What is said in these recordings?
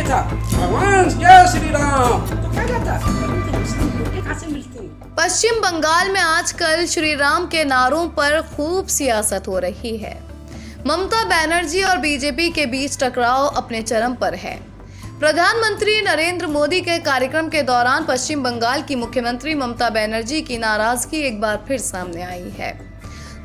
था भगवान जय श्री राम तो क्या जाता, रोटी कहाँ से मिलती। पश्चिम बंगाल में आजकल श्री राम के नारों पर खूब सियासत हो रही है। ममता बनर्जी और बीजेपी के बीच टकराव अपने चरम पर है। प्रधानमंत्री नरेंद्र मोदी के कार्यक्रम के दौरान पश्चिम बंगाल की मुख्यमंत्री ममता बनर्जी की नाराजगी एक बार फिर सामने आई है।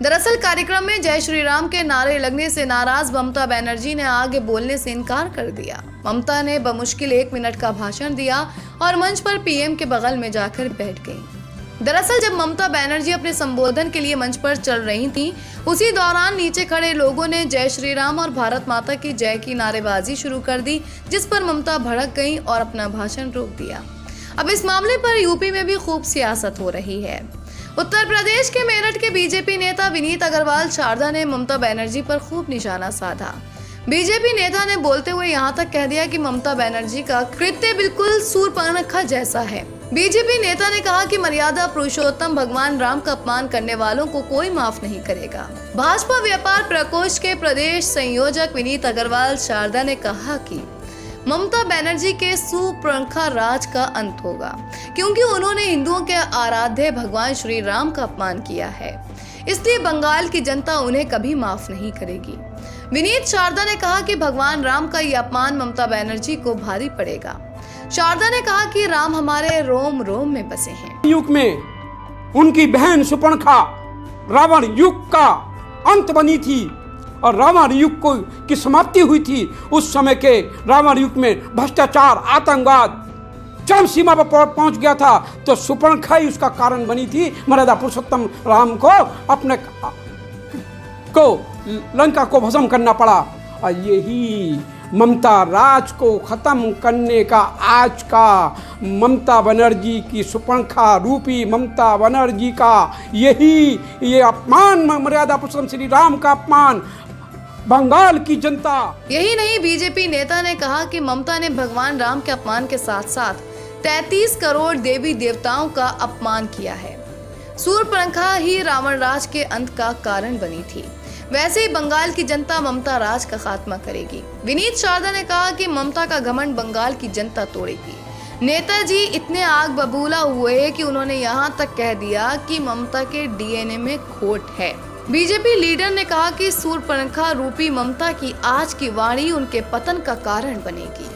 दरअसल कार्यक्रम में जय श्री राम के नारे लगने से नाराज ममता बनर्जी ने आगे बोलने से इनकार कर दिया। ममता ने बमुश्किल 1 मिनट का भाषण दिया और मंच पर पीएम के बगल में जाकर बैठ गईं। दरअसल जब ममता बनर्जी अपने संबोधन के लिए मंच पर चल रही थीं, उसी दौरान नीचे खड़े लोगों ने जय श्री राम और भारत माता की जय की नारेबाजी शुरू कर दी, जिस पर ममता भड़क गईं और अपना भाषण रोक दिया। अब इस मामले पर यूपी में भी खूब सियासत हो रही है। उत्तर प्रदेश के मेरठ के बीजेपी नेता विनीत अग्रवाल शारदा ने ममता बनर्जी पर खूब निशाना साधा। बीजेपी नेता ने बोलते हुए यहाँ तक कह दिया कि ममता बनर्जी का कृत्य बिल्कुल सूर्पणखा जैसा है। बीजेपी नेता ने कहा कि मर्यादा पुरुषोत्तम भगवान राम का अपमान करने वालों को कोई माफ नहीं करेगा। भाजपा व्यापार प्रकोष्ठ के प्रदेश संयोजक विनीत अग्रवाल शारदा ने कहा कि ममता बनर्जी के सूर्पणखा राज का अंत होगा, क्योंकि उन्होंने हिंदुओं के आराध्य भगवान श्री राम का अपमान किया है, इसलिए बंगाल की जनता उन्हें कभी माफ नहीं करेगी। विनीत शारदा ने कहा कि भगवान राम का ये अपमान ममता बनर्जी को भारी पड़ेगा। शारदा ने कहा कि राम हमारे रोम रोम में बसे हैं। युग में उनकी बहन सुपर्णखा रावण युग का अंत बनी थी और रावण युग की समाप्ति हुई थी। उस समय के रावण युग में भ्रष्टाचार, आतंकवाद चरम सीमा पर पहुंच गया था, तो सुपर्णखा ही उसका कारण बनी थी। मर्यादा पुरुषोत्तम राम को अपने को लंका को भस्म करना पड़ा और यही ममता राज को खत्म करने का आज का ममता बनर्जी की सुपर्णखा रूपी ममता बनर्जी का ये अपमान, मर्यादा पुरुषोत्तम श्री राम का अपमान बंगाल की जनता। यही नहीं, बीजेपी नेता ने कहा कि ममता ने भगवान राम के अपमान के साथ साथ 33 करोड़ देवी देवताओं का अपमान किया है। सूर्पणखा ही रावण राज के अंत का कारण बनी थी। वैसे ही बंगाल की जनता ममता राज का खात्मा करेगी। विनीत शारदा ने कहा कि ममता का घमंड बंगाल की जनता तोड़ेगी। नेताजी इतने आग बबूला हुए कि उन्होंने यहाँ तक कह दिया कि ममता के डीएनए में खोट है। बीजेपी लीडर ने कहा कि सूर्पणखा रूपी ममता की आज की वाणी उनके पतन का कारण बनेगी।